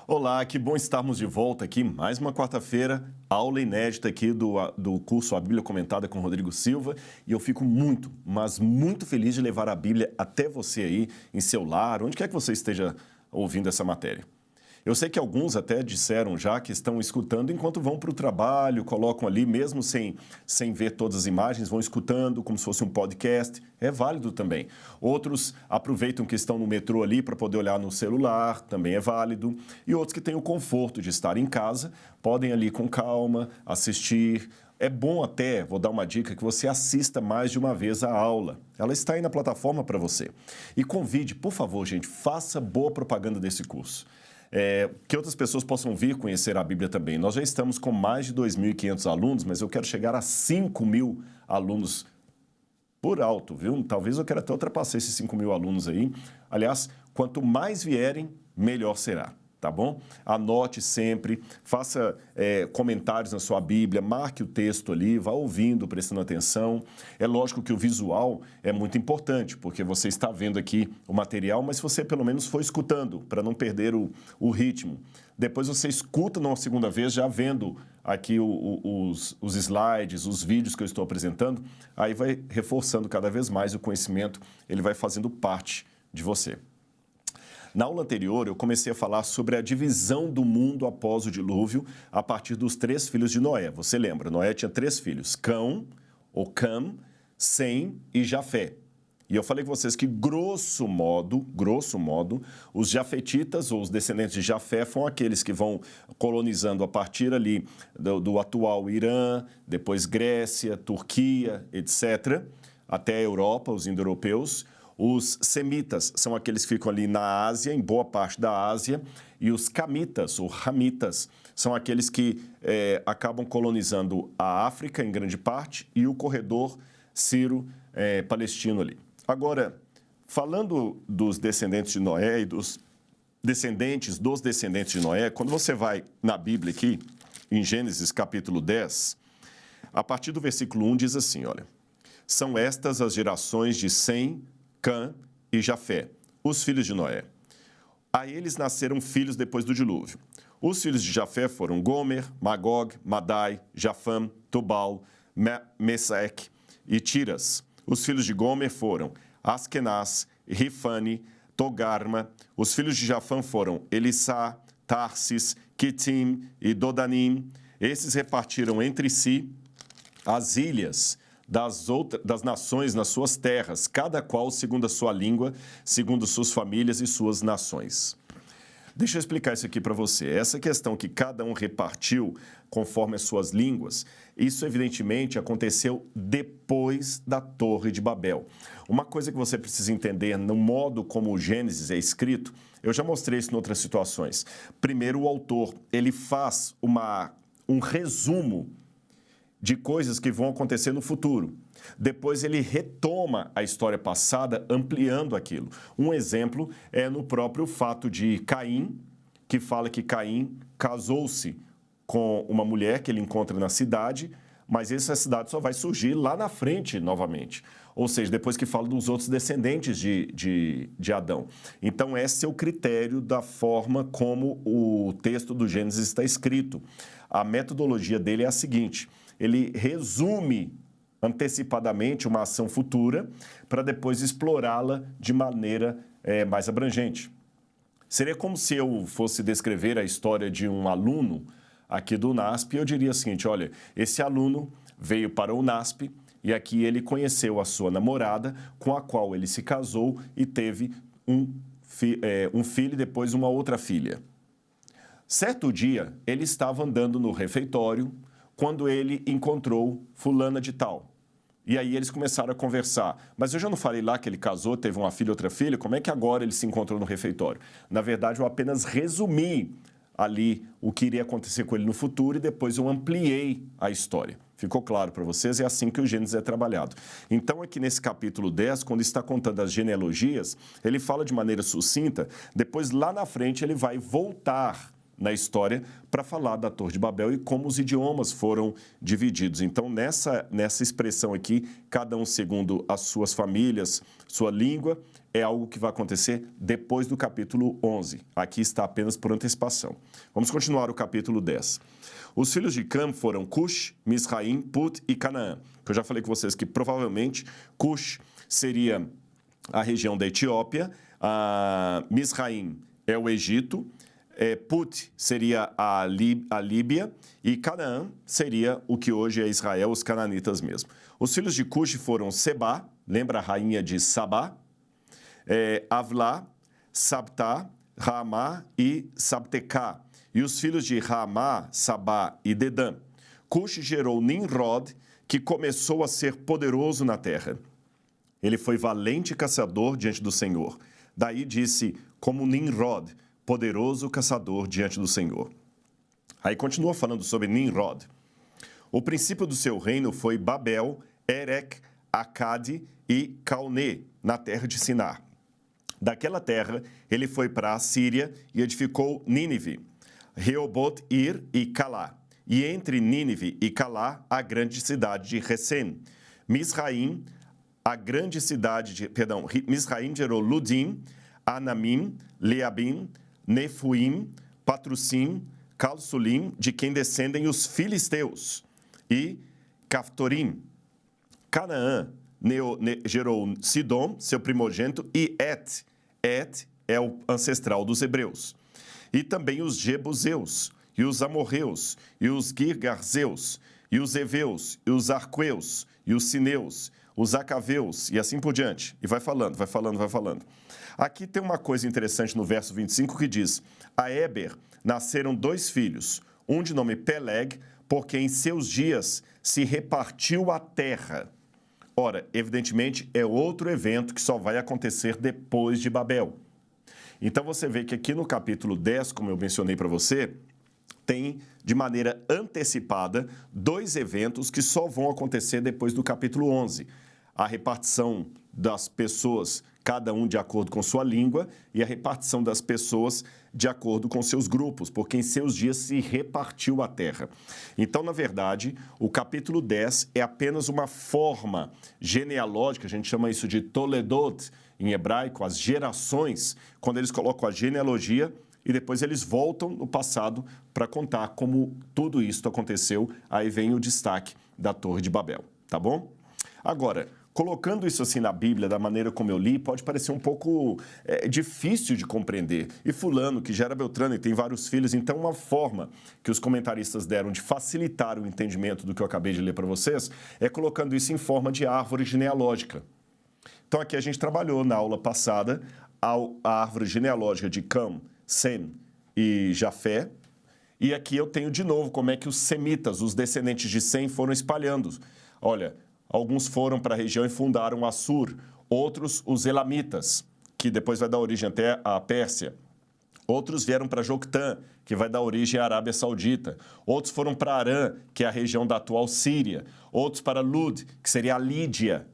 Olá, que bom estarmos de volta aqui, mais uma quarta-feira, aula inédita aqui do curso A Bíblia Comentada com Rodrigo Silva, e eu fico muito, mas muito feliz de levar a Bíblia até você aí, em seu lar, onde quer que você esteja ouvindo essa matéria. Eu sei que alguns até disseram já que estão escutando enquanto vão para o trabalho, colocam ali, mesmo sem ver todas as imagens, vão escutando como se fosse um podcast. É válido também. Outros aproveitam que estão no metrô ali para poder olhar no celular, também é válido. E outros que têm o conforto de estar em casa, podem ali com calma assistir. É bom até, vou dar uma dica, que você assista mais de uma vez a aula. Ela está aí na plataforma para você. E convide, por favor, gente, faça boa propaganda desse curso. Que outras pessoas possam vir conhecer a Bíblia também. Nós já estamos com mais de 2.500 alunos, mas eu quero chegar a 5.000 alunos por alto, viu? Talvez eu quero até ultrapassar esses 5.000 alunos aí. Aliás, quanto mais vierem, melhor será. Tá bom? Anote sempre, faça comentários na sua Bíblia, marque o texto ali, vá ouvindo, prestando atenção. É lógico que o visual é muito importante, porque você está vendo aqui o material, mas você pelo menos foi escutando, para não perder o ritmo. Depois você escuta numa segunda vez, já vendo aqui os slides, os vídeos que eu estou apresentando, aí vai reforçando cada vez mais o conhecimento, ele vai fazendo parte de você. Na aula anterior, eu comecei a falar sobre a divisão do mundo após o dilúvio a partir dos 3 filhos de Noé. Você lembra, Noé tinha 3 filhos, Cão, ou Cam, Sem e Jafé. E eu falei com vocês que, grosso modo, os jafetitas, ou os descendentes de Jafé, foram aqueles que vão colonizando a partir ali do atual Irã, depois Grécia, Turquia, etc., até a Europa, os indo-europeus. Os semitas são aqueles que ficam ali na Ásia, em boa parte da Ásia, e os camitas, ou ramitas, são aqueles que acabam colonizando a África, em grande parte, e o corredor sírio-palestino ali. Agora, falando dos descendentes de Noé e dos descendentes de Noé, quando você vai na Bíblia aqui, em Gênesis capítulo 10, a partir do versículo 1 diz assim, olha, são estas as gerações de Sem, Cã e Jafé, os filhos de Noé. A eles nasceram filhos depois do dilúvio. Os filhos de Jafé foram Gomer, Magog, Madai, Jafam, Tubal, Meseque e Tiras. Os filhos de Gomer foram Askenaz, Rifane, Togarma. Os filhos de Jafam foram Elissá, Tarsis, Quitim e Dodanim. Esses repartiram entre si as ilhas das nações nas suas terras, cada qual segundo a sua língua, segundo suas famílias e suas nações. Deixa eu explicar isso aqui para você. Essa questão que cada um repartiu conforme as suas línguas, isso evidentemente aconteceu depois da Torre de Babel. Uma coisa que você precisa entender no modo como o Gênesis é escrito, eu já mostrei isso em outras situações. Primeiro, o autor, ele faz um resumo de coisas que vão acontecer no futuro. Depois ele retoma a história passada, ampliando aquilo. Um exemplo é no próprio fato de Caim, que fala que Caim casou-se com uma mulher que ele encontra na cidade, mas essa cidade só vai surgir lá na frente novamente. Ou seja, depois que fala dos outros descendentes de Adão. Então, esse é o critério da forma como o texto do Gênesis está escrito. A metodologia dele é a seguinte: ele resume antecipadamente uma ação futura para depois explorá-la de maneira mais abrangente. Seria como se eu fosse descrever a história de um aluno aqui do NASP e eu diria o seguinte, olha, esse aluno veio para o NASP e aqui ele conheceu a sua namorada, com a qual ele se casou e teve um filho e depois uma outra filha. Certo dia, ele estava andando no refeitório quando ele encontrou fulana de tal. E aí eles começaram a conversar. Mas eu já não falei lá que ele casou, teve uma filha, outra filha? Como é que agora ele se encontrou no refeitório? Na verdade, eu apenas resumi ali o que iria acontecer com ele no futuro e depois eu ampliei a história. Ficou claro para vocês? É assim que o Gênesis é trabalhado. Então, aqui nesse capítulo 10, quando está contando as genealogias, ele fala de maneira sucinta, depois lá na frente ele vai voltar na história para falar da Torre de Babel e como os idiomas foram divididos. Então, nessa expressão aqui, cada um segundo as suas famílias, sua língua, é algo que vai acontecer depois do capítulo 11. Aqui está apenas por antecipação. Vamos continuar o capítulo 10. Os filhos de Cam foram Cush, Misraim, Put e Canaã. Eu já falei com vocês que provavelmente Cush seria a região da Etiópia, Misraim é o Egito, Put seria a Líbia e Canaã seria o que hoje é Israel, os cananitas mesmo. Os filhos de Cush foram Sebá, lembra a rainha de Sabá, Avlá, Sabtá, Ramá e Sabtecá. E os filhos de Ramá, Sabá e Dedã. Cush gerou Nimrod, que começou a ser poderoso na terra. Ele foi valente caçador diante do Senhor. Daí disse, como Nimrod, poderoso caçador diante do Senhor. Aí continua falando sobre Nimrod. O princípio do seu reino foi Babel, Erech, Acade e Calné, na terra de Sinar. Daquela terra, ele foi para a Síria e edificou Nínive, Reoboth-ir e Calá. E entre Nínive e Calá, a grande cidade de Recém. Misraim, Misraim gerou Ludim, Anamim, Leabim, Nefuim, Patrussim, Calsulim, de quem descendem os filisteus, e Caftorim. Canaã gerou Sidom, seu primogênito, e Et. Et é o ancestral dos hebreus. E também os Jebuseus, e os Amorreus, e os Girgarzeus, e os Eveus, e os Arqueus, e os Sineus, os Acaveus, e assim por diante. E vai falando. Aqui tem uma coisa interessante no verso 25 que diz, a Éber nasceram 2 filhos, um de nome Peleg, porque em seus dias se repartiu a terra. Ora, evidentemente, é outro evento que só vai acontecer depois de Babel. Então, você vê que aqui no capítulo 10, como eu mencionei para você, tem, de maneira antecipada, 2 eventos que só vão acontecer depois do capítulo 11. A repartição das pessoas, cada um de acordo com sua língua, e a repartição das pessoas de acordo com seus grupos, porque em seus dias se repartiu a terra. Então, na verdade, o capítulo 10 é apenas uma forma genealógica, a gente chama isso de Toledot, em hebraico, as gerações, quando eles colocam a genealogia e depois eles voltam no passado para contar como tudo isso aconteceu. Aí vem o destaque da Torre de Babel, tá bom? Agora, colocando isso assim na Bíblia, da maneira como eu li, pode parecer um pouco difícil de compreender. E fulano, que gera Beltrano e tem vários filhos, então uma forma que os comentaristas deram de facilitar o entendimento do que eu acabei de ler para vocês é colocando isso em forma de árvore genealógica. Então aqui a gente trabalhou na aula passada a árvore genealógica de Cam, Sem e Jafé. E aqui eu tenho de novo como é que os semitas, os descendentes de Sem, foram espalhando. Olha, alguns foram para a região e fundaram Assur, outros os elamitas, que depois vai dar origem até à Pérsia. Outros vieram para Joctã, que vai dar origem à Arábia Saudita. Outros foram para Arã, que é a região da atual Síria. Outros para Lud, que seria a Lídia.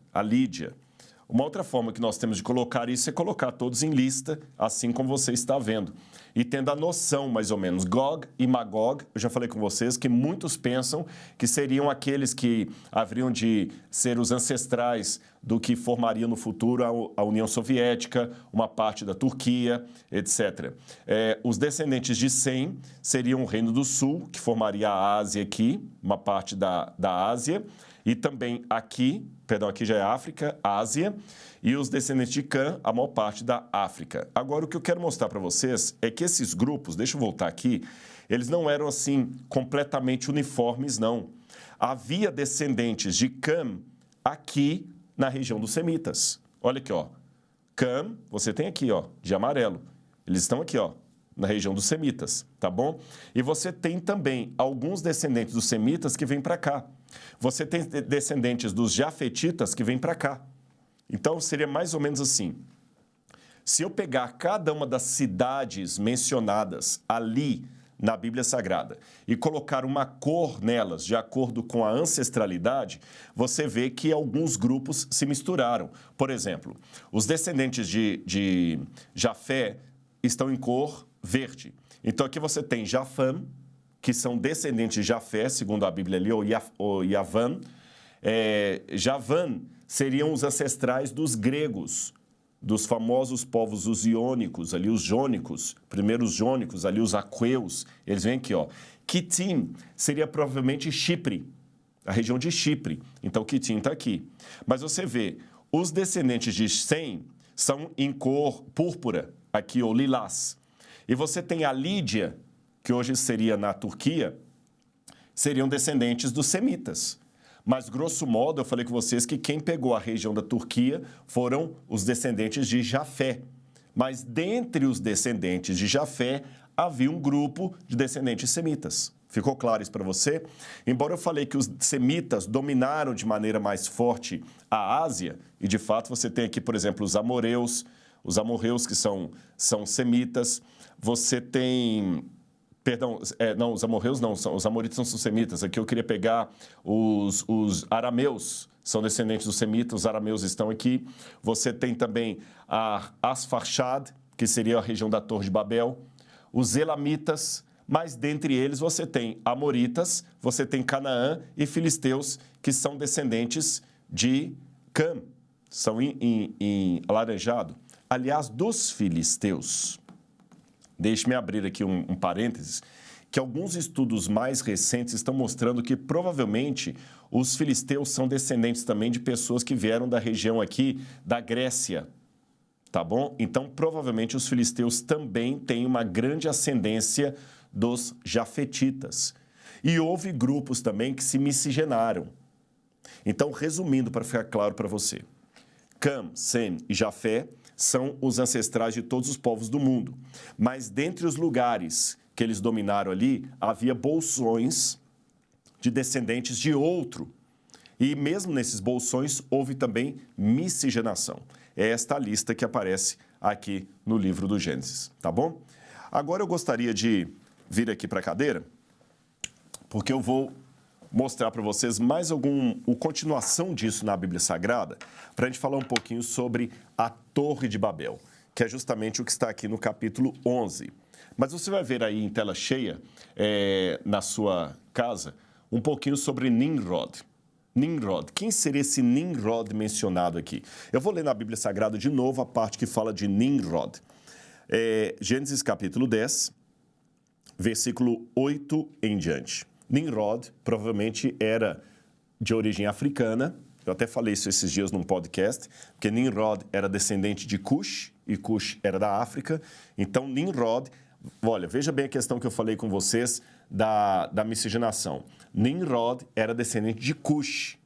Uma outra forma que nós temos de colocar isso é colocar todos em lista, assim como você está vendo. E tendo a noção, mais ou menos, Gog e Magog, eu já falei com vocês que muitos pensam que seriam aqueles que haveriam de ser os ancestrais do que formaria no futuro a União Soviética, uma parte da Turquia, etc. Os descendentes de Sem seriam o Reino do Sul, que formaria a Ásia aqui, uma parte da Ásia, e também aqui já é África, Ásia, e os descendentes de Cã, a maior parte da África. Agora, o que eu quero mostrar para vocês é que esses grupos, deixa eu voltar aqui, eles não eram assim completamente uniformes, não. Havia descendentes de Cã aqui na região dos semitas. Olha aqui, ó. Cã, você tem aqui, ó, de amarelo. Eles estão aqui, ó, na região dos semitas, tá bom? E você tem também alguns descendentes dos semitas que vêm para cá. Você tem descendentes dos jafetitas que vêm para cá. Então, seria mais ou menos assim. Se eu pegar cada uma das cidades mencionadas ali na Bíblia Sagrada e colocar uma cor nelas, de acordo com a ancestralidade, você vê que alguns grupos se misturaram. Por exemplo, os descendentes de Jafé estão em cor verde. Então, aqui você tem Jafã, que são descendentes de Jafé, segundo a Bíblia ali, ou Yavan. Javan seriam os ancestrais dos gregos, dos famosos povos os iônicos, ali os jônicos, primeiros jônicos, ali os aqueus, eles vêm aqui, ó. Quitim seria provavelmente Chipre, a região de Chipre. Então, Quitim está aqui. Mas você vê, os descendentes de Sem são em cor púrpura, aqui, ou lilás. E você tem a Lídia, que hoje seria na Turquia, seriam descendentes dos semitas. Mas, grosso modo, eu falei com vocês que quem pegou a região da Turquia foram os descendentes de Jafé. Mas, dentre os descendentes de Jafé, havia um grupo de descendentes semitas. Ficou claro isso para você? Embora eu falei que os semitas dominaram de maneira mais forte a Ásia, e de fato você tem aqui, por exemplo, os amorreus que são semitas. Você tem... Perdão, não, os amorreus não, os amoritas não são semitas. Aqui eu queria pegar os arameus, são descendentes dos semitas, os arameus estão aqui. Você tem também a Asfarchad, que seria a região da Torre de Babel, os elamitas, mas dentre eles você tem amoritas, você tem Canaã e filisteus, que são descendentes de Cam, são em alaranjado. Aliás, dos filisteus, deixe-me abrir aqui um parênteses, que alguns estudos mais recentes estão mostrando que provavelmente os filisteus são descendentes também de pessoas que vieram da região aqui da Grécia, tá bom? Então, provavelmente os filisteus também têm uma grande ascendência dos jafetitas. E houve grupos também que se miscigenaram. Então, resumindo para ficar claro para você, Cam, Sem e Jafé são os ancestrais de todos os povos do mundo. Mas dentre os lugares que eles dominaram ali, havia bolsões de descendentes de outro. E mesmo nesses bolsões, houve também miscigenação. É esta a lista que aparece aqui no livro do Gênesis, tá bom? Agora eu gostaria de vir aqui para a cadeira, porque eu vou mostrar para vocês mais continuação disso na Bíblia Sagrada, para a gente falar um pouquinho sobre a Torre de Babel, que é justamente o que está aqui no capítulo 11. Mas você vai ver aí em tela cheia, na sua casa, um pouquinho sobre Nimrod. Nimrod. Quem seria esse Nimrod mencionado aqui? Eu vou ler na Bíblia Sagrada de novo a parte que fala de Nimrod. Gênesis capítulo 10, versículo 8 em diante. Nimrod provavelmente era de origem africana. Eu até falei isso esses dias num podcast, porque Nimrod era descendente de Cush, e Cush era da África. Então, Nimrod... Olha, veja bem a questão que eu falei com vocês da miscigenação. Nimrod era descendente de Cush,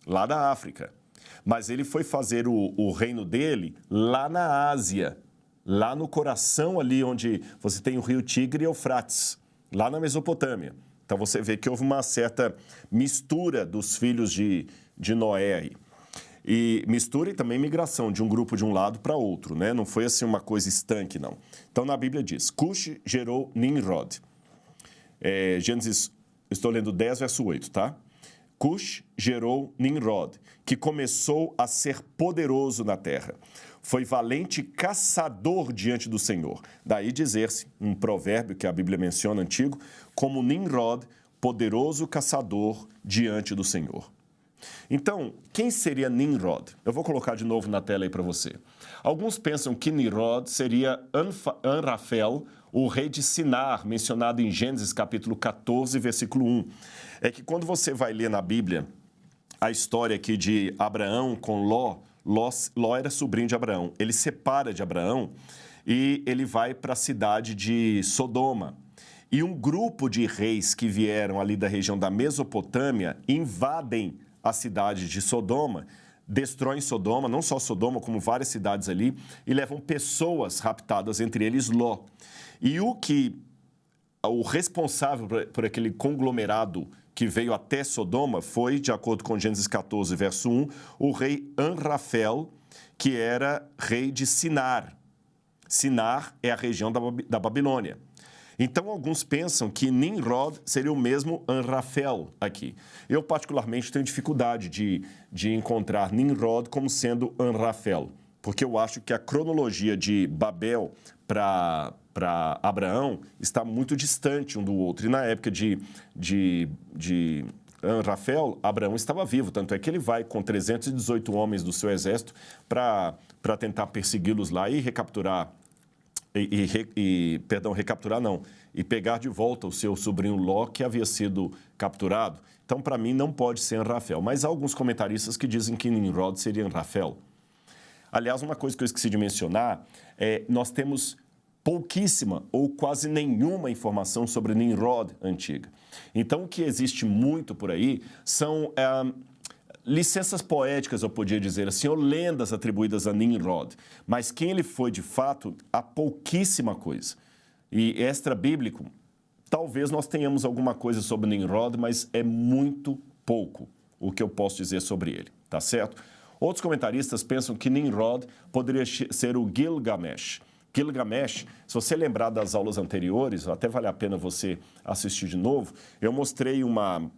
lá da África. Mas ele foi fazer o reino dele lá na Ásia, lá no coração ali onde você tem o rio Tigre e Eufrates, lá na Mesopotâmia. Então, você vê que houve uma certa mistura dos filhos de Noé aí. E mistura e também migração de um grupo de um lado para outro, né? Não foi assim uma coisa estanque, não. Então, na Bíblia diz, Cush gerou Nimrod. Gênesis, estou lendo 10, verso 8, tá? Cush gerou Nimrod, que começou a ser poderoso na terra. Foi valente caçador diante do Senhor. Daí dizer-se, um provérbio que a Bíblia menciona antigo, como Nimrod, poderoso caçador diante do Senhor. Então, quem seria Nimrod? Eu vou colocar de novo na tela aí para você. Alguns pensam que Nimrod seria Anrafel, o rei de Sinar, mencionado em Gênesis capítulo 14, versículo 1. É que quando você vai ler na Bíblia a história aqui de Abraão com Ló era sobrinho de Abraão. Ele separa de Abraão e ele vai para a cidade de Sodoma. E um grupo de reis que vieram ali da região da Mesopotâmia invadem a cidade de Sodoma, destroem Sodoma, não só Sodoma, como várias cidades ali, e levam pessoas raptadas, entre eles Ló. E o responsável por aquele conglomerado que veio até Sodoma foi, de acordo com Gênesis 14, verso 1, o rei Anrafel, que era rei de Sinar. Sinar é a região da Babilônia. Então, alguns pensam que Nimrod seria o mesmo Anrafel aqui. Eu, particularmente, tenho dificuldade de encontrar Nimrod como sendo Anrafel, porque eu acho que a cronologia de Babel para para Abraão está muito distante um do outro. E na época de Rafael, Abraão estava vivo, tanto é que ele vai com 318 homens do seu exército para tentar persegui-los lá e recapturar, recapturar não, e pegar de volta o seu sobrinho Ló, que havia sido capturado. Então, para mim, não pode ser Rafael. Mas há alguns comentaristas que dizem que Nimrod seria Rafael. Aliás, uma coisa que eu esqueci de mencionar nós temos pouquíssima ou quase nenhuma informação sobre Nimrod antiga. Então, o que existe muito por aí são licenças poéticas, eu podia dizer assim, ou lendas atribuídas a Nimrod. Mas quem ele foi, de fato, há pouquíssima coisa. E extra-bíblico, talvez nós tenhamos alguma coisa sobre Nimrod, mas é muito pouco o que eu posso dizer sobre ele, tá certo? Outros comentaristas pensam que Nimrod poderia ser o Gilgamesh. Gilgamesh, se você lembrar das aulas anteriores, até vale a pena você assistir de novo, eu mostrei um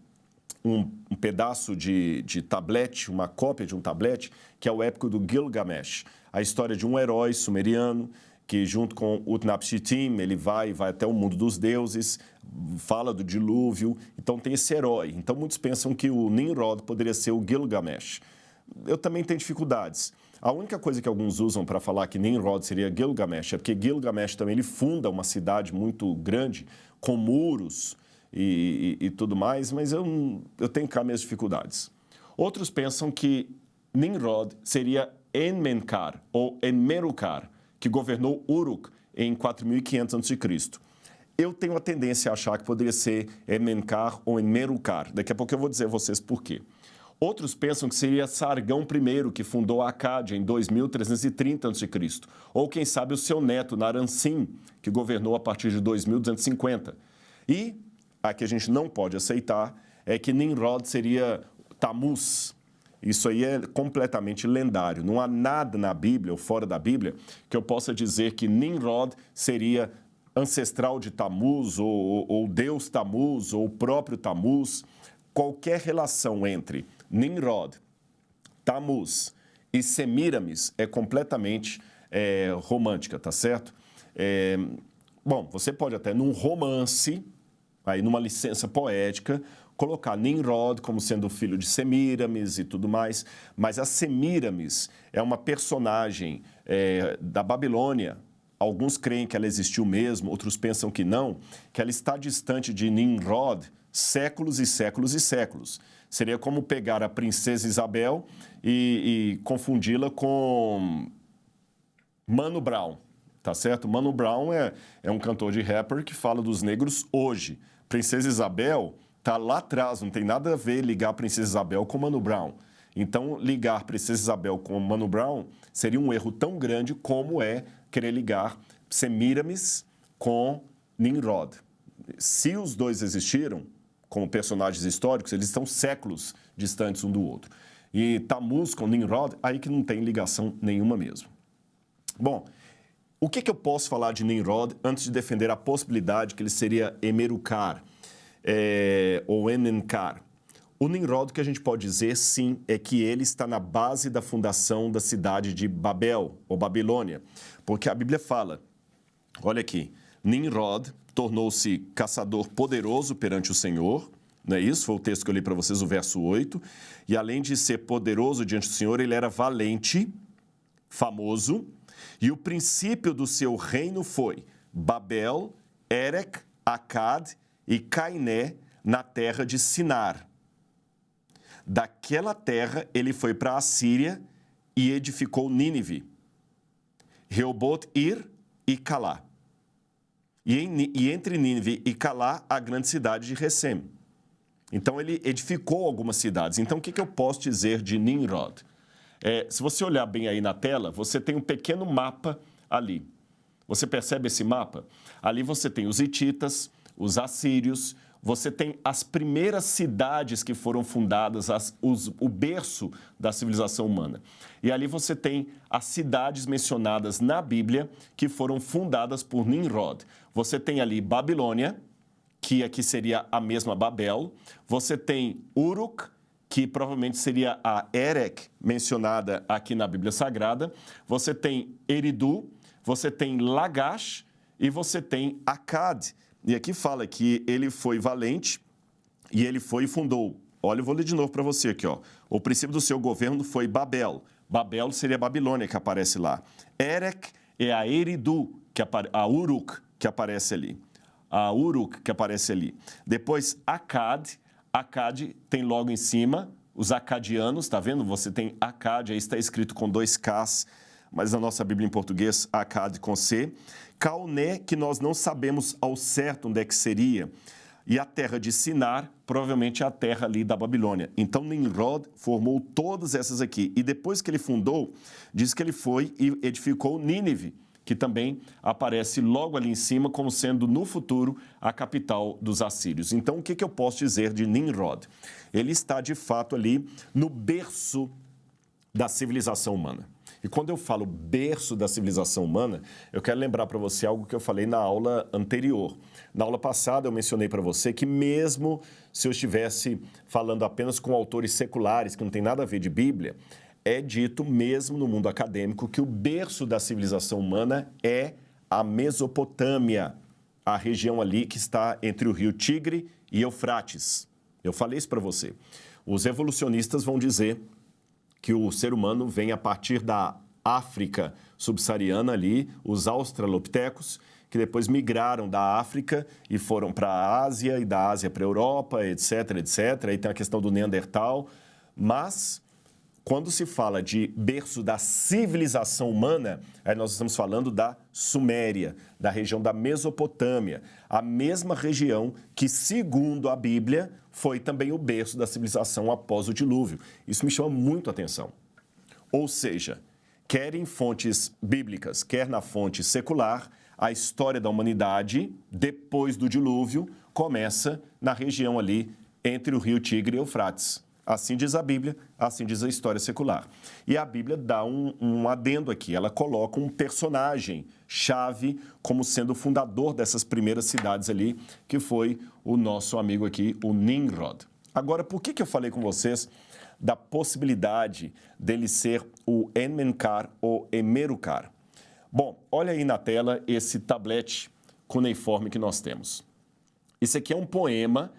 pedaço de tablete, uma cópia de um tablete, que é o épico do Gilgamesh, a história de um herói sumeriano que, junto com Utnapishtim, ele vai até o mundo dos deuses, fala do dilúvio, então tem esse herói. Então, muitos pensam que o Nimrod poderia ser o Gilgamesh. Eu também tenho dificuldades. A única coisa que alguns usam para falar que Nimrod seria Gilgamesh é porque Gilgamesh também ele funda uma cidade muito grande, com muros e tudo mais, mas eu tenho cá minhas dificuldades. Outros pensam que Nimrod seria Enmenkar ou Enmerukar, que governou Uruk em 4.500 a.C. Eu tenho a tendência a achar que poderia ser Enmenkar ou Enmerukar. Daqui a pouco eu vou dizer a vocês por quê. Outros pensam que seria Sargão I, que fundou a Acádia em 2330 a.C., ou quem sabe o seu neto, Naram-Sin, que governou a partir de 2250. E a que a gente não pode aceitar é que Nimrod seria Tammuz. Isso aí é completamente lendário. Não há nada na Bíblia ou fora da Bíblia que eu possa dizer que Nimrod seria ancestral de Tammuz, ou Deus Tammuz, ou o próprio Tammuz. Qualquer relação entre Nimrod, Tammuz e Semíramis é completamente romântica, tá certo? Bom, você pode até num romance, aí numa licença poética, colocar Nimrod como sendo filho de Semíramis e tudo mais, mas a Semíramis é uma personagem da Babilônia. Alguns creem que ela existiu mesmo, outros pensam que não, que ela está distante de Nimrod séculos e séculos e séculos. Seria como pegar a princesa Isabel e confundi-la com Mano Brown, tá certo? Mano Brown é um cantor de rapper que fala dos negros hoje. Princesa Isabel está lá atrás, não tem nada a ver ligar a Princesa Isabel com Mano Brown. Então, ligar Princesa Isabel com Mano Brown seria um erro tão grande como é querer ligar Semíramis com Nimrod. Se os dois existiram, como personagens históricos, eles estão séculos distantes um do outro. E Tammuz com Nimrod, aí que não tem ligação nenhuma mesmo. Bom, o que eu posso falar de Nimrod antes de defender a possibilidade que ele seria Emerukar ou Enmenkar? O Nimrod, que a gente pode dizer, sim, é que ele está na base da fundação da cidade de Babel, ou Babilônia, porque a Bíblia fala, olha aqui, Nimrod tornou-se caçador poderoso perante o Senhor, não é isso? Foi o texto que eu li para vocês, o verso 8. E além de ser poderoso diante do Senhor, ele era valente, famoso, e o princípio do seu reino foi Babel, Erech, Akkad e Cainé, na terra de Sinar. Daquela terra, ele foi para a Síria e edificou Nínive, Rehoboth-ir e Calá. E entre Nínive e Calá, a grande cidade de Recém. Então, ele edificou algumas cidades. Então, o que eu posso dizer de Nimrod? Se você olhar bem aí na tela, você tem um pequeno mapa ali. Você percebe esse mapa? Ali você tem os hititas, os assírios, você tem as primeiras cidades que foram fundadas, o berço da civilização humana. E ali você tem as cidades mencionadas na Bíblia que foram fundadas por Nimrod. Você tem ali Babilônia, que aqui seria a mesma Babel. Você tem Uruk, que provavelmente seria a Erech, mencionada aqui na Bíblia Sagrada. Você tem Eridu, você tem Lagash e você tem Acad. E aqui fala que ele foi valente e ele foi e fundou. Olha, eu vou ler de novo para você aqui, ó. O princípio do seu governo foi Babel. Babel seria a Babilônia que aparece lá. Erech é a Eridu, a Uruk, que aparece ali. A Uruk, que aparece ali. Depois, Acad. Acad tem logo em cima os acadianos, tá vendo? Você tem Acad, aí está escrito com 2 Ks, mas na nossa Bíblia em português, Acad com C. Calné, que nós não sabemos ao certo onde é que seria. E a terra de Sinar, provavelmente é a terra ali da Babilônia. Então, Nimrod formou todas essas aqui. E depois que ele fundou, diz que ele foi e edificou Nínive, que também aparece logo ali em cima como sendo, no futuro, a capital dos assírios. Então, o que eu posso dizer de Nimrod? Ele está, de fato, ali no berço da civilização humana. E quando eu falo berço da civilização humana, eu quero lembrar para você algo que eu falei na aula anterior. Na aula passada, eu mencionei para você que mesmo se eu estivesse falando apenas com autores seculares, que não tem nada a ver de Bíblia, é dito mesmo no mundo acadêmico que o berço da civilização humana é a Mesopotâmia, a região ali que está entre o rio Tigre e Eufrates. Eu falei isso para você. Os evolucionistas vão dizer que o ser humano vem a partir da África subsaariana ali, os australopitecos, que depois migraram da África e foram para a Ásia, e da Ásia para a Europa, etc, etc. Aí tem a questão do Neandertal. Mas, quando se fala de berço da civilização humana, aí nós estamos falando da Suméria, da região da Mesopotâmia, a mesma região que, segundo a Bíblia, foi também o berço da civilização após o dilúvio. Isso me chama muito a atenção. Ou seja, quer em fontes bíblicas, quer na fonte secular, a história da humanidade, depois do dilúvio, começa na região ali entre o rio Tigre e Eufrates. Assim diz a Bíblia, assim diz a história secular. E a Bíblia dá um adendo aqui, ela coloca um personagem chave como sendo o fundador dessas primeiras cidades ali, que foi o nosso amigo aqui, o Nimrod. Agora, por que eu falei com vocês da possibilidade dele ser o Enmenkar ou Emerukar? Bom, olha aí na tela esse tablete cuneiforme que nós temos. Esse aqui é um poema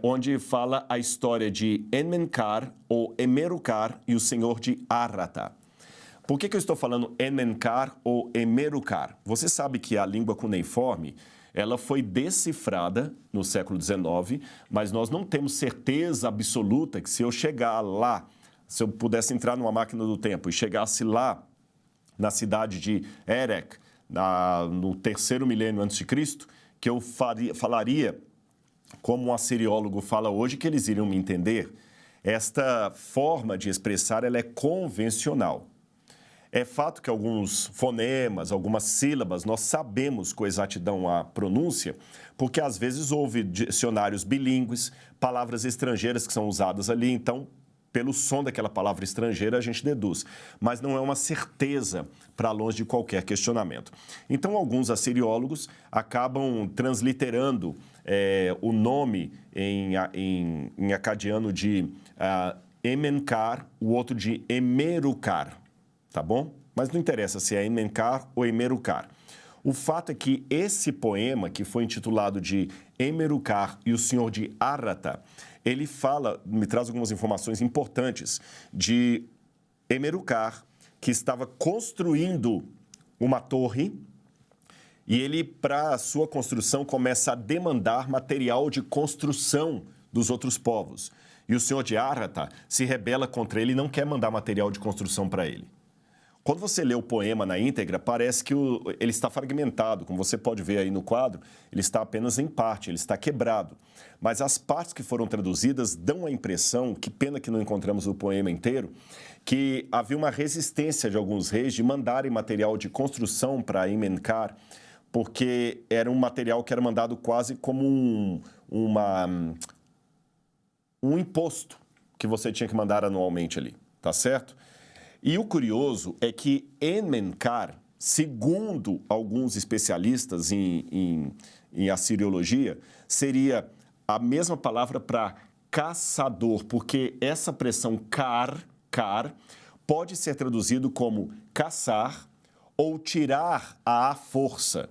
onde fala a história de Enmenkar ou Emerukar e o senhor de Arrata. Por que eu estou falando Enmenkar ou Emerukar? Você sabe que a língua cuneiforme ela foi decifrada no século XIX, mas nós não temos certeza absoluta que se eu chegar lá, se eu pudesse entrar numa máquina do tempo e chegasse lá na cidade de Erech, no 3º milênio antes de Cristo, que eu falaria como um assiriólogo fala hoje, que eles iriam me entender. Esta forma de expressar ela é convencional. É fato que alguns fonemas, algumas sílabas, nós sabemos com exatidão a pronúncia, porque às vezes houve dicionários bilíngues, palavras estrangeiras que são usadas ali, então, pelo som daquela palavra estrangeira, a gente deduz. Mas não é uma certeza para longe de qualquer questionamento. Então, alguns assiriólogos acabam transliterando o nome em acadiano de Emenkar, o outro de Emerukar. Tá bom? Mas não interessa se é Enmenkar ou Emerukar. O fato é que esse poema, que foi intitulado de Emerukar e o senhor de Arrata, ele me traz algumas informações importantes de Emerukar, que estava construindo uma torre, e ele, para a sua construção, começa a demandar material de construção dos outros povos. E o senhor de Arrata se rebela contra ele e não quer mandar material de construção para ele. Quando você lê o poema na íntegra, parece que ele está fragmentado. Como você pode ver aí no quadro, ele está apenas em parte, ele está quebrado. Mas as partes que foram traduzidas dão a impressão, que pena que não encontramos o poema inteiro, que havia uma resistência de alguns reis de mandarem material de construção para Emenkar, porque era um material que era mandado quase como um imposto que você tinha que mandar anualmente ali, tá certo? E o curioso é que Enmenkar, segundo alguns especialistas em assiriologia, seria a mesma palavra para caçador, porque essa pressão kar pode ser traduzido como caçar ou tirar à força.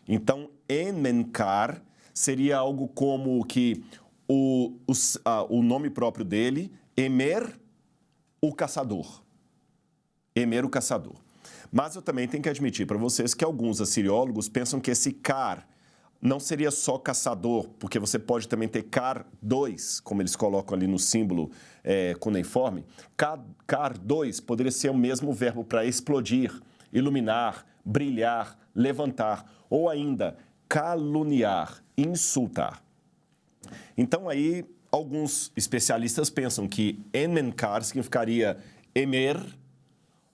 Então, Enmenkar seria algo como que o nome próprio dele, Emer, o caçador. Emer, o caçador. Mas eu também tenho que admitir para vocês que alguns assiriólogos pensam que esse Car não seria só caçador, porque você pode também ter Car 2, como eles colocam ali no símbolo cuneiforme. Car 2 poderia ser o mesmo verbo para explodir, iluminar, brilhar, levantar, ou ainda caluniar, insultar. Então aí alguns especialistas pensam que Enmenkar significaria Emer,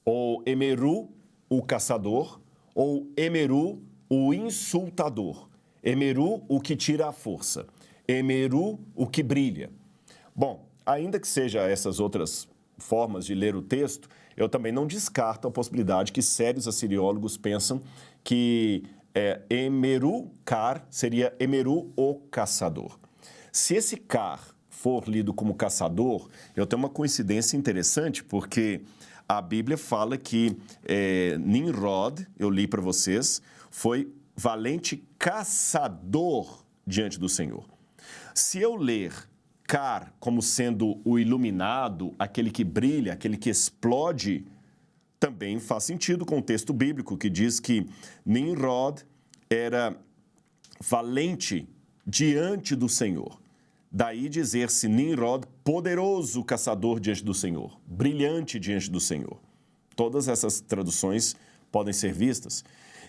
ou Emeru, o caçador, ou Emeru, o insultador. Emeru, o que tira a força. Emeru, o que brilha. Bom, ainda que seja essas outras formas de ler o texto, eu também não descarto a possibilidade que sérios assiriólogos pensam que Emeru, Car, seria Emeru, o caçador. Se esse Car for lido como caçador, eu tenho uma coincidência interessante, porque a Bíblia fala que Nimrod, eu li para vocês, foi valente caçador diante do Senhor. Se eu ler Car como sendo o iluminado, aquele que brilha, aquele que explode, também faz sentido com o texto bíblico que diz que Nimrod era valente diante do Senhor. Daí dizer-se Nimrod, poderoso caçador diante do Senhor, brilhante diante do Senhor. Todas essas traduções podem ser vistas.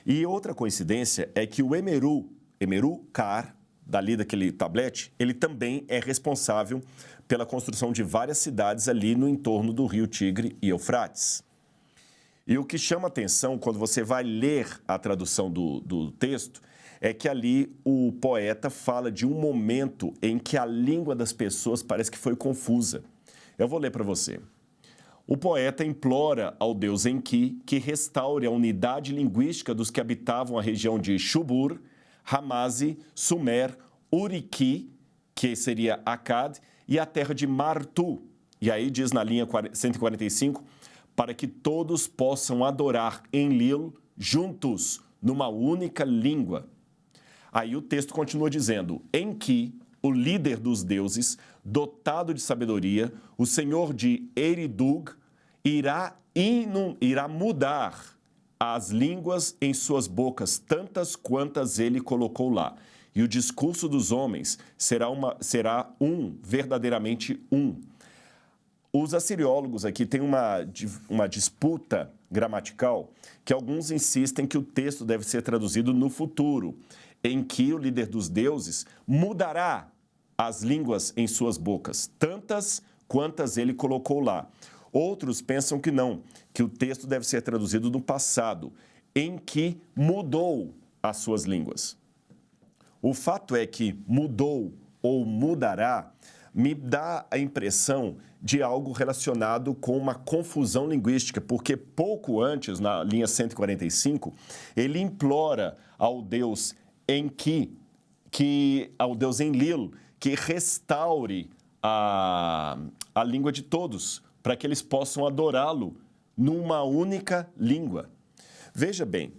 E outra coincidência é que o Emeru Car, dali daquele tablete, ele também é responsável pela construção de várias cidades ali no entorno do rio Tigre e Eufrates. E o que chama atenção quando você vai ler a tradução do texto é que ali o poeta fala de um momento em que a língua das pessoas parece que foi confusa. Eu vou ler para você. O poeta implora ao deus Enki que restaure a unidade linguística dos que habitavam a região de Shubur, Hamazi, Sumer, Uriki, que seria Akkad, e a terra de Martu. E aí diz na linha 145, para que todos possam adorar Enlil juntos, numa única língua. Aí o texto continua dizendo, Enki, o líder dos deuses, dotado de sabedoria, o senhor de Eridug, irá mudar as línguas em suas bocas, tantas quantas ele colocou lá. E o discurso dos homens será verdadeiramente um. Os assiriólogos aqui têm uma disputa gramatical que alguns insistem que o texto deve ser traduzido no futuro, em que o líder dos deuses mudará as línguas em suas bocas, tantas quantas ele colocou lá. Outros pensam que não, que o texto deve ser traduzido no passado, em que mudou as suas línguas. O fato é que mudou ou mudará me dá a impressão de algo relacionado com uma confusão linguística, porque pouco antes, na linha 145, ele implora ao Deus Enki, ao Deus Enlil, que restaure a língua de todos, para que eles possam adorá-lo numa única língua. Veja bem,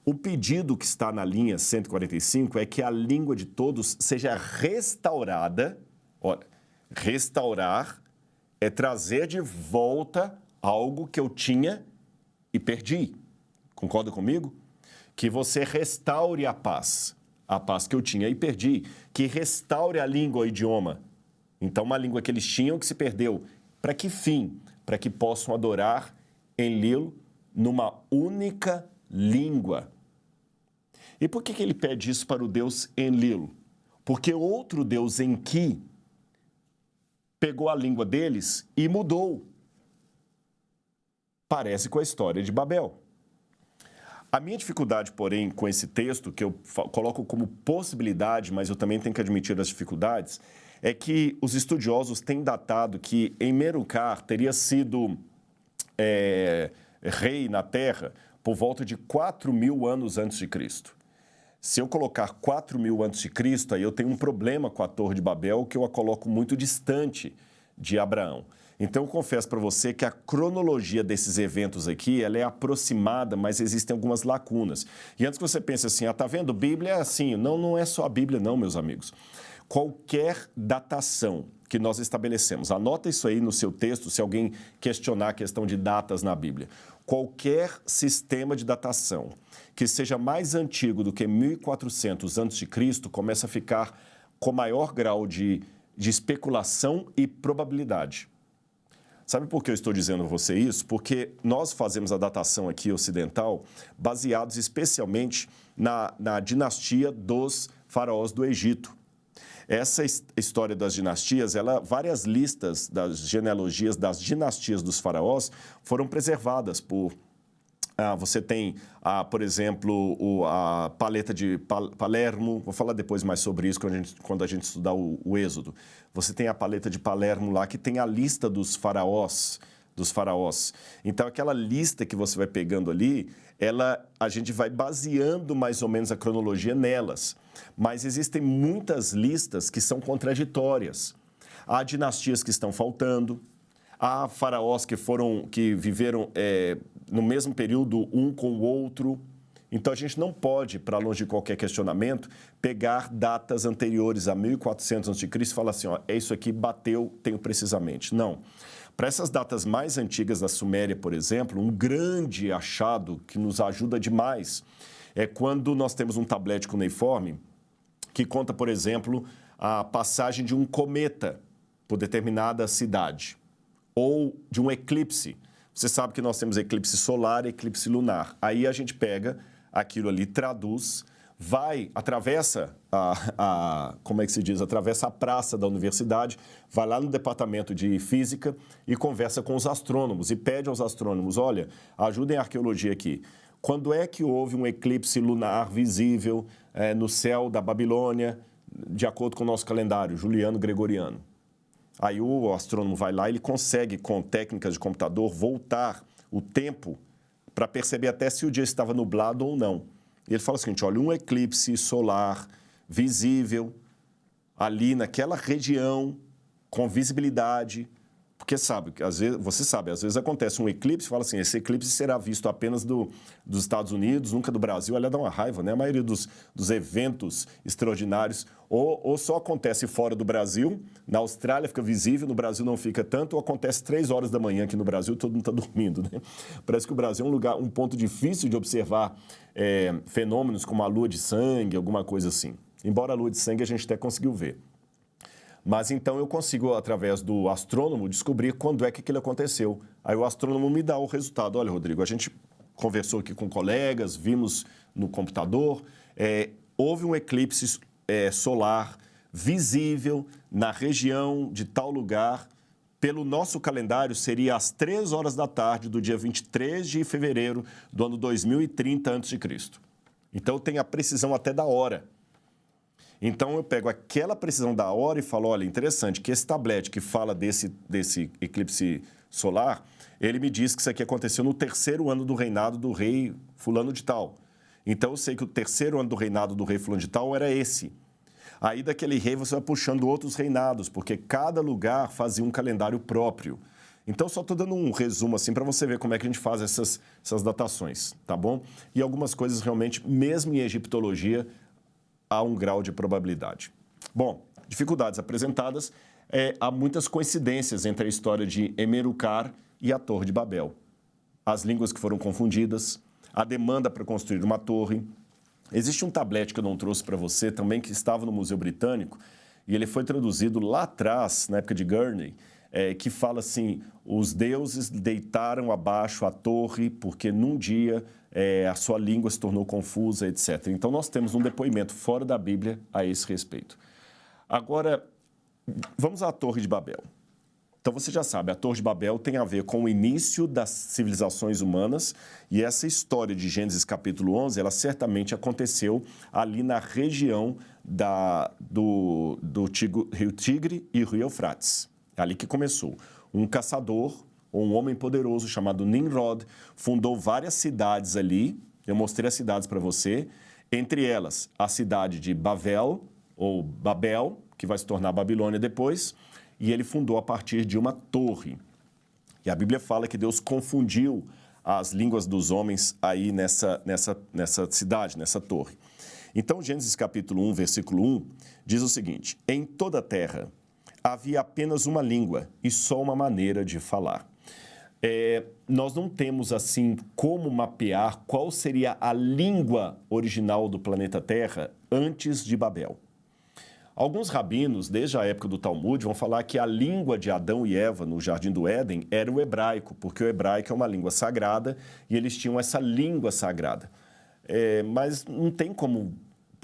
o pedido que está na linha 145 é que a língua de todos seja restaurada. Olha, restaurar é trazer de volta algo que eu tinha e perdi. Concorda comigo? Que você restaure a paz que eu tinha e perdi. Que restaure a língua, o idioma. Então, uma língua que eles tinham que se perdeu. Para que fim? Para que possam adorar Enlil numa única língua. E por que ele pede isso para o Deus Enlil? Porque outro Deus Enki pegou a língua deles e mudou. Parece com a história de Babel. A minha dificuldade, porém, com esse texto, que eu coloco como possibilidade, mas eu também tenho que admitir as dificuldades, é que os estudiosos têm datado que Enmenkar teria sido rei na Terra por volta de 4.000 anos antes de Cristo. Se eu colocar 4.000 antes de Cristo, aí eu tenho um problema com a Torre de Babel, que eu a coloco muito distante de Abraão. Então, eu confesso para você que a cronologia desses eventos aqui, ela é aproximada, mas existem algumas lacunas. E antes que você pense assim, tá vendo, Bíblia é assim. Não, não é só a Bíblia não, meus amigos. Qualquer datação que nós estabelecemos, anota isso aí no seu texto, se alguém questionar a questão de datas na Bíblia. Qualquer sistema de datação que seja mais antigo do que 1400 a.C. começa a ficar com maior grau de especulação e probabilidade. Sabe por que eu estou dizendo a você isso? Porque nós fazemos a datação aqui ocidental baseados especialmente na dinastia dos faraós do Egito. Essa história das dinastias, várias listas das genealogias das dinastias dos faraós foram preservadas por... você tem, por exemplo, a paleta de Palermo, vou falar depois mais sobre isso quando a gente estudar o Êxodo. Você tem a paleta de Palermo lá, que tem a lista dos faraós. Então, aquela lista que você vai pegando ali, a gente vai baseando mais ou menos a cronologia nelas. Mas existem muitas listas que são contraditórias. Há dinastias que estão faltando, há faraós que viveram no mesmo período um com o outro. Então, a gente não pode, para longe de qualquer questionamento, pegar datas anteriores a 1400 a.C. e falar assim, ó, isso aqui bateu, tenho precisamente. Não. Para essas datas mais antigas da Suméria, por exemplo, um grande achado que nos ajuda demais é quando nós temos um tablete cuneiforme que conta, por exemplo, a passagem de um cometa por determinada cidade ou de um eclipse. Você sabe que nós temos eclipse solar e eclipse lunar. Aí a gente pega aquilo ali, traduz, atravessa atravessa a praça da universidade, vai lá no departamento de física e conversa com os astrônomos e pede aos astrônomos, olha, ajudem a arqueologia aqui. Quando é que houve um eclipse lunar visível no céu da Babilônia, de acordo com o nosso calendário, juliano-gregoriano? Aí o astrônomo vai lá e ele consegue, com técnicas de computador, voltar o tempo para perceber até se o dia estava nublado ou não. E ele fala o seguinte, olha, um eclipse solar visível ali naquela região, com visibilidade, porque às vezes acontece um eclipse, fala assim, esse eclipse será visto apenas dos Estados Unidos, nunca do Brasil, olha, dá uma raiva, né? A maioria dos eventos extraordinários ou só acontece fora do Brasil, na Austrália fica visível, no Brasil não fica tanto, ou acontece 3 horas da manhã aqui no Brasil, todo mundo está dormindo, né? Parece que o Brasil é um ponto difícil de observar fenômenos como a lua de sangue, alguma coisa assim. Embora a lua de sangue a gente até conseguiu ver. Mas então eu consigo, através do astrônomo, descobrir quando é que aquilo aconteceu. Aí o astrônomo me dá o resultado. Olha, Rodrigo, a gente conversou aqui com colegas, vimos no computador, houve um eclipse solar visível na região de tal lugar. Pelo nosso calendário, seria às 3 horas da tarde do dia 23 de fevereiro do ano 2030 a.C. Então, tem a precisão até da hora. Então, eu pego aquela precisão da hora e falo, olha, interessante, que esse tablete que fala desse eclipse solar, ele me diz que isso aqui aconteceu no 3º ano do reinado do rei fulano de tal. Então, eu sei que o 3º ano do reinado do rei fulano de tal era esse. Aí, daquele rei, você vai puxando outros reinados, porque cada lugar fazia um calendário próprio. Então, só estou dando um resumo assim para você ver como é que a gente faz essas datações, tá bom? E algumas coisas realmente, mesmo em egiptologia, há um grau de probabilidade. Bom, dificuldades apresentadas, há muitas coincidências entre a história de Emerucar e a Torre de Babel. As línguas que foram confundidas, a demanda para construir uma torre. Existe um tablete que eu não trouxe para você também, que estava no Museu Britânico, e ele foi traduzido lá atrás, na época de Gurney, que fala assim, os deuses deitaram abaixo a torre porque num dia a sua língua se tornou confusa, etc. Então, nós temos um depoimento fora da Bíblia a esse respeito. Agora, vamos à Torre de Babel. Então, você já sabe, a Torre de Babel tem a ver com o início das civilizações humanas e essa história de Gênesis capítulo 11, ela certamente aconteceu ali na região do Rio Tigre e Rio Eufrates. É ali que começou. Um caçador, ou um homem poderoso chamado Nimrod, fundou várias cidades ali. Eu mostrei as cidades para você. Entre elas, a cidade de Bavel, ou Babel, que vai se tornar Babilônia depois, e ele fundou a partir de uma torre. E a Bíblia fala que Deus confundiu as línguas dos homens aí nessa cidade, nessa torre. Então, Gênesis capítulo 1, versículo 1, diz o seguinte: em toda a terra havia apenas uma língua e só uma maneira de falar. Nós não temos, assim, como mapear qual seria a língua original do planeta Terra antes de Babel. Alguns rabinos, desde a época do Talmud, vão falar que a língua de Adão e Eva no Jardim do Éden era o hebraico, porque o hebraico é uma língua sagrada e eles tinham essa língua sagrada. Mas não tem como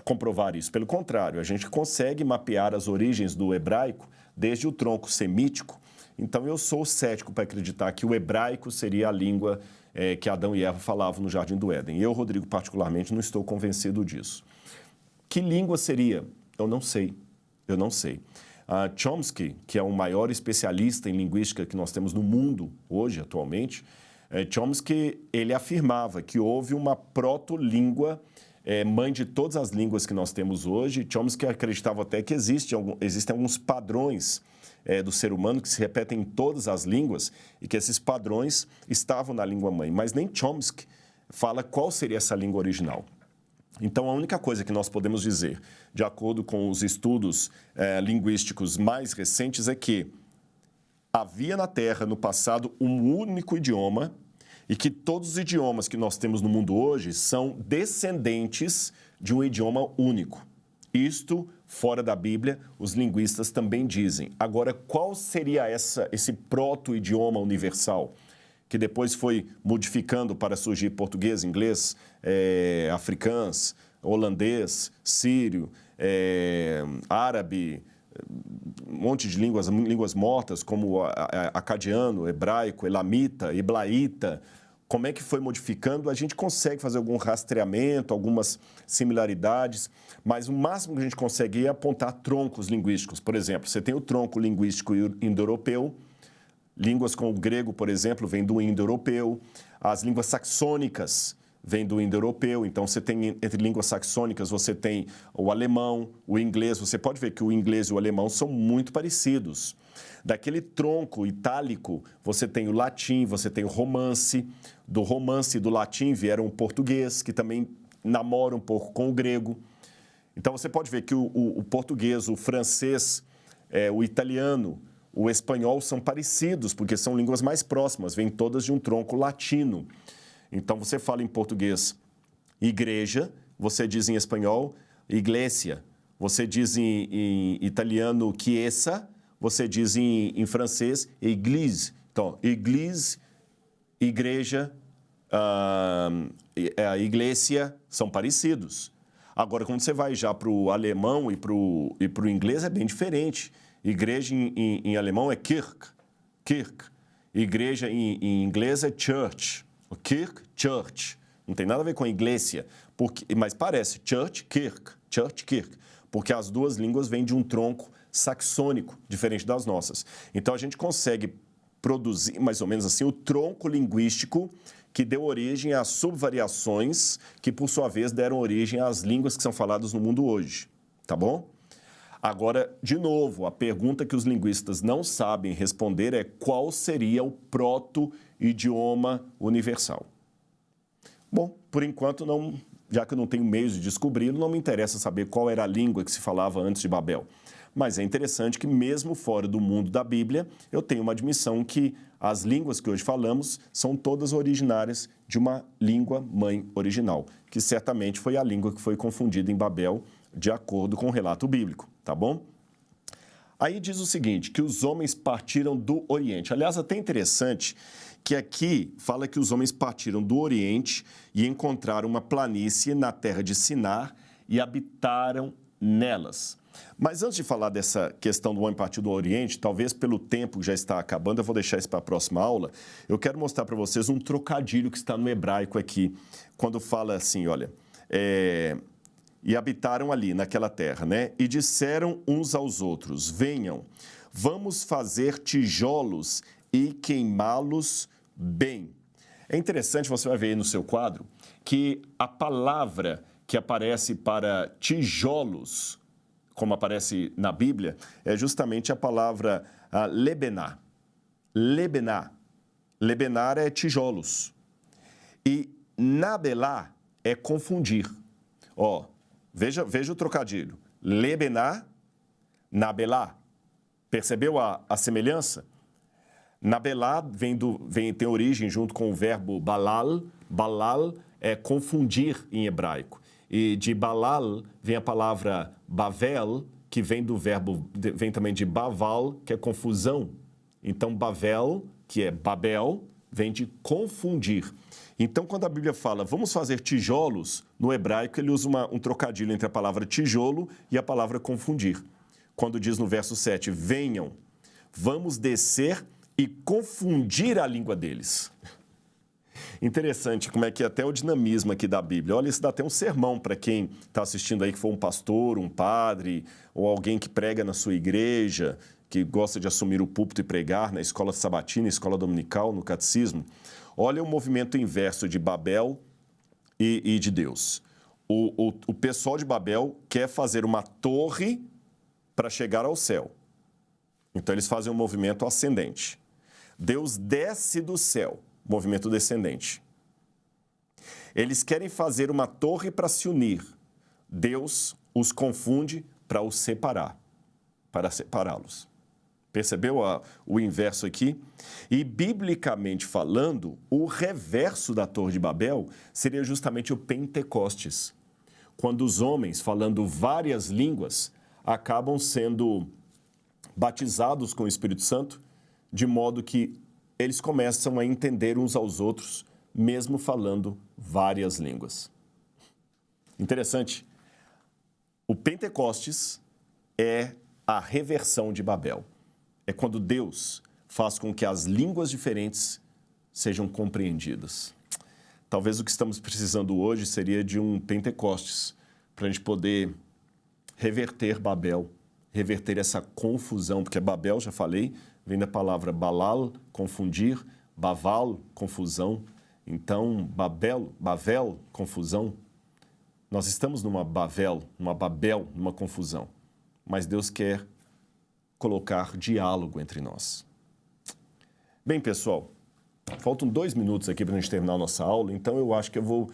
comprovar isso. Pelo contrário, a gente consegue mapear as origens do hebraico desde o tronco semítico. Então, eu sou cético para acreditar que o hebraico seria a língua que Adão e Eva falavam no Jardim do Éden. Eu, Rodrigo, particularmente, não estou convencido disso. Que língua seria? Eu não sei. Chomsky, que é o maior especialista em linguística que nós temos no mundo hoje, atualmente, Chomsky, ele afirmava que houve uma proto-língua mãe de todas as línguas que nós temos hoje. Chomsky acreditava até que existem alguns padrões do ser humano que se repetem em todas as línguas e que esses padrões estavam na língua mãe. Mas nem Chomsky fala qual seria essa língua original. Então, a única coisa que nós podemos dizer, de acordo com os estudos linguísticos mais recentes, é que havia na Terra, no passado, um único idioma e que todos os idiomas que nós temos no mundo hoje são descendentes de um idioma único. Isto, fora da Bíblia, os linguistas também dizem. Agora, qual seria esse proto-idioma universal, que depois foi modificando para surgir português, inglês, africans, holandês, sírio, árabe, um monte de línguas mortas, como acadiano, hebraico, elamita, heblaíta. Como é que foi modificando? A gente consegue fazer algum rastreamento, algumas similaridades, mas o máximo que a gente consegue é apontar troncos linguísticos. Por exemplo, você tem o tronco linguístico indo-europeu, línguas como o grego, por exemplo, vem do indo-europeu, as línguas saxônicas vêm do indo-europeu, então você tem, entre línguas saxônicas, você tem o alemão, o inglês, você pode ver que o inglês e o alemão são muito parecidos. Daquele tronco itálico, você tem o latim, você tem o romance, do romance e do latim vieram o português, que também namora um pouco com o grego. Então, você pode ver que o português, o francês, o italiano, o espanhol são parecidos, porque são línguas mais próximas, vêm todas de um tronco latino. Então, você fala em português igreja, você diz em espanhol iglesia, você diz em italiano chiesa, você diz em francês église. Então, église, igreja, a iglesia são parecidos. Agora, quando você vai já para o alemão e para o inglês, é bem diferente. Igreja em alemão é Kirche. Igreja em inglês é church. Kirche, church. Não tem nada a ver com iglesia, mas parece church, kirche, porque as duas línguas vêm de um tronco saxônico, diferente das nossas. Então, a gente consegue produzir, mais ou menos assim, o tronco linguístico que deu origem às subvariações que, por sua vez, deram origem às línguas que são faladas no mundo hoje. Tá bom? Agora, de novo, a pergunta que os linguistas não sabem responder é qual seria o proto-idioma universal. Bom, por enquanto, não, já que eu não tenho meios de descobri-lo, não me interessa saber qual era a língua que se falava antes de Babel. Mas é interessante que, mesmo fora do mundo da Bíblia, eu tenho uma admissão que as línguas que hoje falamos são todas originárias de uma língua-mãe original, que certamente foi a língua que foi confundida em Babel, de acordo com o relato bíblico, tá bom? Aí diz o seguinte, que os homens partiram do Oriente. Aliás, até interessante que aqui fala que os homens partiram do Oriente e encontraram uma planície na terra de Sinar e habitaram nelas. Mas antes de falar dessa questão do homem partir do Oriente, talvez pelo tempo que já está acabando, eu vou deixar isso para a próxima aula, eu quero mostrar para vocês um trocadilho que está no hebraico aqui, quando fala assim, olha, e habitaram ali, naquela terra, né? E disseram uns aos outros, venham, vamos fazer tijolos e queimá-los bem. É interessante, você vai ver aí no seu quadro, que a palavra que aparece para tijolos como aparece na Bíblia, é justamente a palavra lebená. Lebená. Lebenar é tijolos. E nabelá é confundir. Ó, veja o trocadilho. Lebená, nabelá. Percebeu a semelhança? Nabelá tem origem junto com o verbo balal. Balal é confundir em hebraico. E de balal vem a palavra bavel, que vem também de baval, que é confusão. Então, bavel, que é Babel, vem de confundir. Então, quando a Bíblia fala, vamos fazer tijolos, no hebraico ele usa um trocadilho entre a palavra tijolo e a palavra confundir. Quando diz no verso 7, venham, vamos descer e confundir a língua deles. Interessante como é que é até o dinamismo aqui da Bíblia. Olha, isso dá até um sermão para quem está assistindo aí, que for um pastor, um padre, ou alguém que prega na sua igreja, que gosta de assumir o púlpito e pregar na escola sabatina, escola dominical, no catecismo. Olha o movimento inverso de Babel e de Deus. O pessoal de Babel quer fazer uma torre para chegar ao céu. Então, eles fazem um movimento ascendente. Deus desce do céu, movimento descendente. Eles querem fazer uma torre para se unir. Deus os confunde para os separar, para separá-los. Percebeu o inverso aqui? E, biblicamente falando, o reverso da Torre de Babel seria justamente o Pentecostes, quando os homens, falando várias línguas, acabam sendo batizados com o Espírito Santo, de modo que eles começam a entender uns aos outros, mesmo falando várias línguas. Interessante. O Pentecostes é a reversão de Babel. É quando Deus faz com que as línguas diferentes sejam compreendidas. Talvez o que estamos precisando hoje seria de um Pentecostes, para a gente poder reverter Babel, reverter essa confusão, porque Babel, já falei, vem da palavra balal, confundir, baval, confusão. Então, Bavel, confusão. Nós estamos numa Babel, numa confusão. Mas Deus quer colocar diálogo entre nós. Bem, pessoal, faltam 2 minutos aqui para a gente terminar a nossa aula, então eu acho que eu vou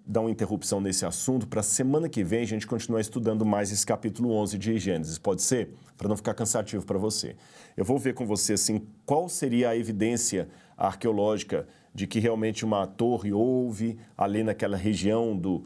dar uma interrupção nesse assunto para a semana que vem a gente continuar estudando mais esse capítulo 11 de Gênesis. Pode ser? Para não ficar cansativo para você. Eu vou ver com você, assim, qual seria a evidência arqueológica de que realmente uma torre houve ali naquela região do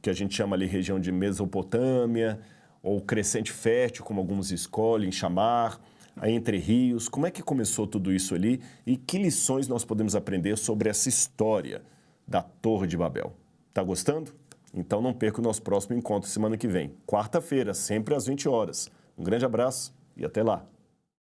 que a gente chama ali região de Mesopotâmia, ou crescente fértil, como alguns escolhem chamar, entre rios. Como é que começou tudo isso ali e que lições nós podemos aprender sobre essa história da Torre de Babel? Tá gostando? Então não perca o nosso próximo encontro semana que vem, quarta-feira, sempre às 20 horas. Um grande abraço e até lá!